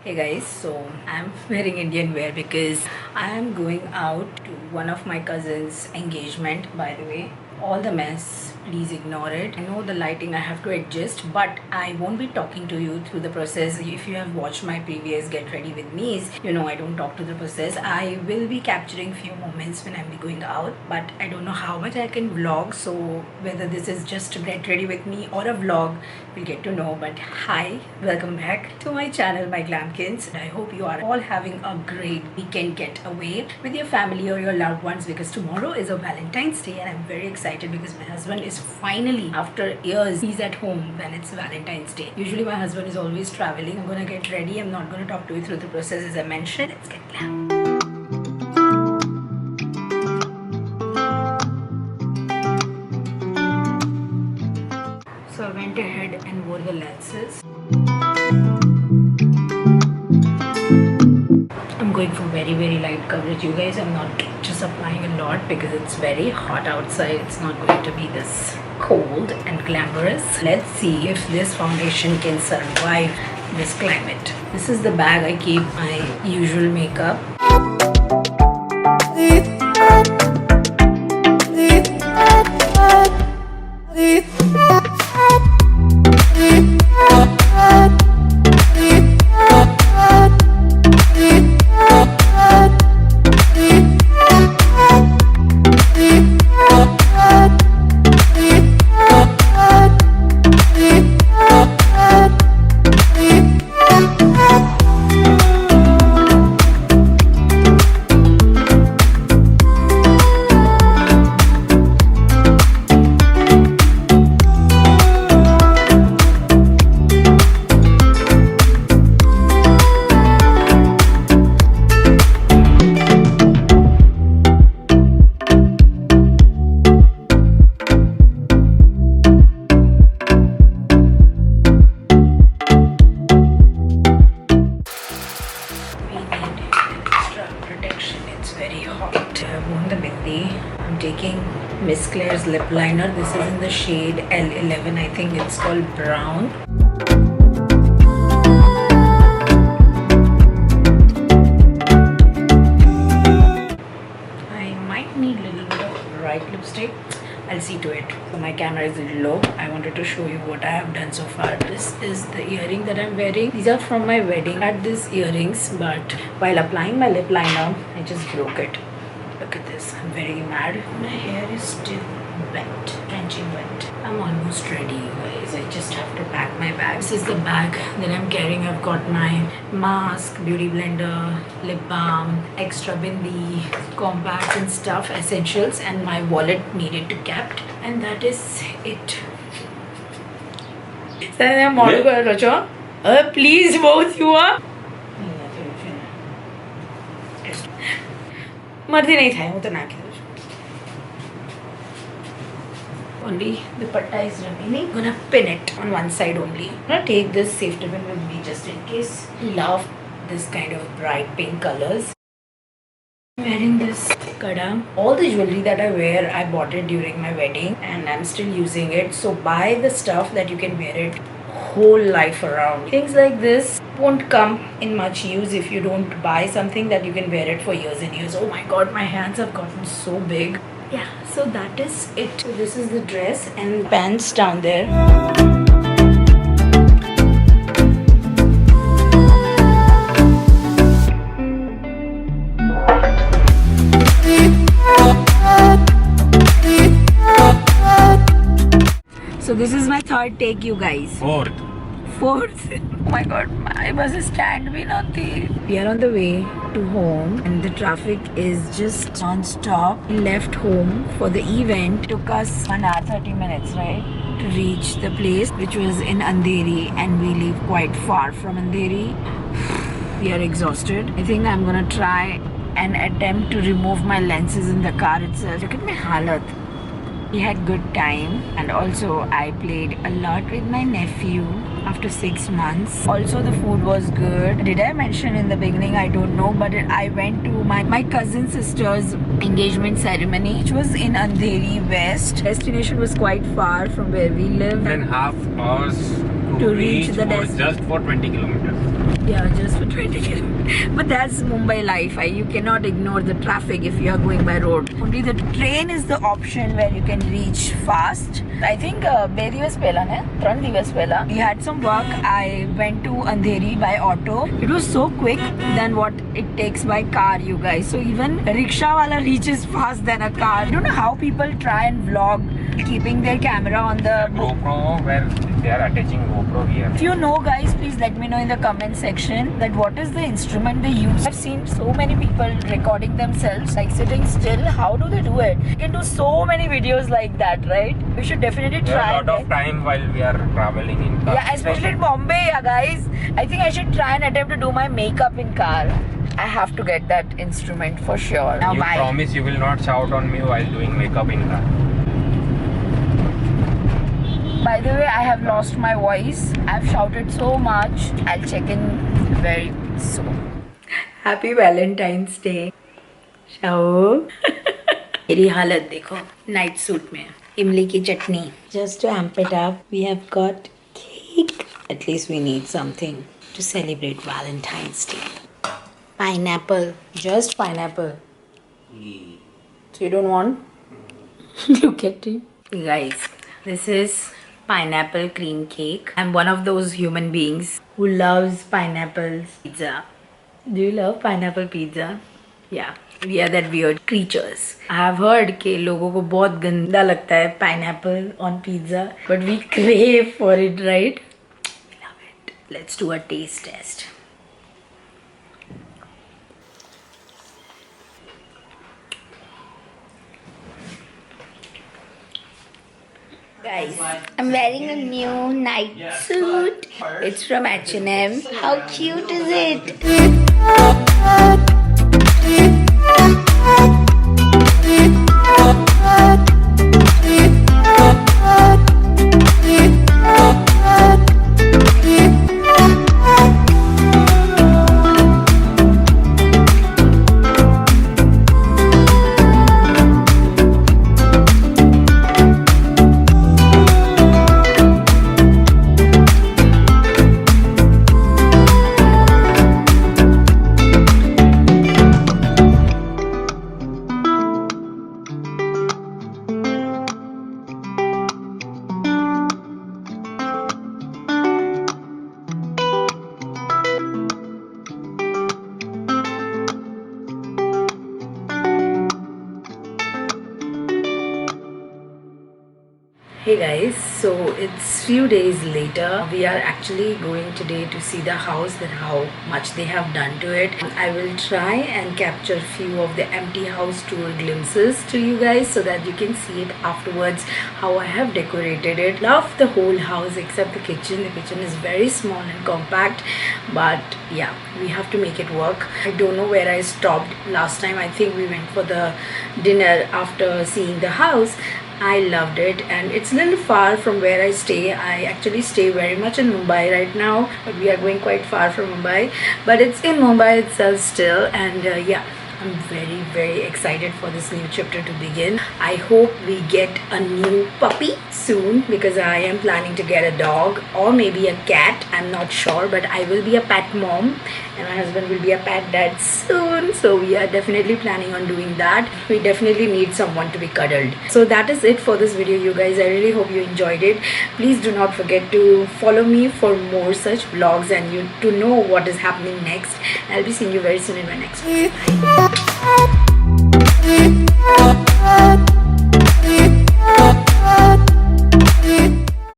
Hey guys, so I'm wearing Indian wear because I am going out to one of my cousin's engagement. By the way, all the mess, please ignore it. I know the lighting I have to adjust, but I won't be talking to you through the process. If you have watched my previous Get Ready With Me's, you know I don't talk to the process. I will be capturing few moments when I'm going out, but I don't know how much I can vlog. So whether this is just Get Ready With Me or a vlog, we'll get to know. But hi, welcome back to my channel, my Glamkins. I hope you are all having a great weekend getaway with your family or your loved ones, because tomorrow is a Valentine's Day and I'm very excited because my husband is finally, after years, he's at home when it's Valentine's Day. Usually my husband is always traveling. I'm gonna get ready. I'm not gonna talk to you through the process as I mentioned. Let's get glam. So I went ahead and wore the lenses. I'm going for very light coverage, you guys. I'm not just applying a lot because it's very hot outside. It's not going to be this cold and glamorous. Let's see if this foundation can survive this climate. This is the bag I keep my usual makeup. I'm taking Miss Claire's lip liner. This is in the shade L11. I think it's called brown. I might need a little bit of bright lipstick. I'll see to it. So my camera is a little low. I wanted to show you what I have done so far. This is the earring that I'm wearing. These are from my wedding. I had these earrings, but while applying my lip liner, I just broke it. Look at this. I'm very mad. My hair is still wet, drenching wet. I'm almost ready, you guys. I just have to pack my bag. This is the bag that I'm carrying. I've got my mask, beauty blender, lip balm, extra bindi, compacts and stuff, essentials, and my wallet needed to kept. And that is it. Please, both you are. मर्जी नहीं था वो तो ना के only the patta is remaining. I'm gonna pin it on one side only. I'm gonna take this safety pin with me just in case. Love this kind of bright pink colors. I'm wearing this kada. All the jewelry that I wear, I bought it during my wedding and I'm still using it. So buy the stuff that you can wear it whole life around. Things like this won't come in much use if you don't buy something that you can wear it for years and years. Oh my god, my hands have gotten so big. Yeah, so that is it. So this is the dress and pants down there. So this is my third take, you guys. Fourth. Oh my god, my bus stand bhi not thi. We are on the way to home and the traffic is just non-stop. We left home for the event. Took us 1 hour 30 minutes, right, to reach the place, which was in Andheri, and we live quite far from Andheri. We are exhausted. I think I'm gonna try and attempt to remove my lenses in the car itself. Look at my halat. We had good time, and also I played a lot with my nephew after 6 months. Also the food was good. Did I mention in the beginning? I don't know, but I went to my cousin sister's engagement ceremony, which was in Andheri West. Destination was quite far from where we live. 1.5 hours to reach the destination. Just for 20 kilometers. Yeah, just for 20 kilometers. But that's Mumbai life. You cannot ignore the traffic if you are going by road. Only the train is the option where you can reach fast. I think 2 દિવસ પહેલા ને 3 દિવસ પહેલા we had some work. I went to Andheri by auto. It was so quick than what it takes by car, you guys. So even rickshaw wala reaches fast than a car. I don't know how people try and vlog keeping their camera on the GoPro, where they are attaching GoPro here. If you know, guys, please let me know in the comment section that what is the instrument they use. I've seen so many people recording themselves like sitting still. How do they do it? You can do so many videos like that, right? We should definitely We try have a lot of time while we are traveling in car. Yeah, especially in Bombay, yeah, guys. I think I should try and attempt to do my makeup in car. I have to get that instrument for sure. Now, You bye. promise you will not shout on me while doing makeup in car. By the way, I have lost my voice. I've shouted so much. I'll check in very soon. Happy Valentine's Day. Shao मेरी हालत देखो night suit में इमली की चटनी just to amp it up we have got cake at least we need something to celebrate Valentine's Day pineapple just pineapple so you don't want look at it guys this is pineapple cream cake I'm one of those human beings who loves pineapple pizza do you love pineapple pizza yeah we are that weird creatures I have heard कि लोगों को बहुत गंदा लगता है pineapple on pizza but we crave for it right we love it let's do a taste test guys I'm wearing a new night suit it's from H&M how cute is it Hey guys, so it's few days later. We are actually going today to see the house and how much they have done to it. I will try and capture few of the empty house tour glimpses to you guys so that you can see it afterwards how I have decorated it. Love the whole house except the kitchen. The kitchen is very small and compact, but yeah, we have to make it work. I don't know where I stopped last time. I think we went for the dinner after seeing the house. I loved it and it's a little far from where I stay. I actually stay very much in Mumbai right now, but we are going quite far from Mumbai, but it's in Mumbai itself still. And yeah, I'm very excited for this new chapter to begin. I hope we get a new puppy soon because I am planning to get a dog or maybe a cat. I'm not sure, but I will be a pet mom and my husband will be a pet dad soon. So we are definitely planning on doing that. We definitely need someone to be cuddled. So that is it for this video, you guys. I really hope you enjoyed it. Please do not forget to follow me for more such vlogs and you to know what is happening next. I'll be seeing you very soon in my next video. Bye.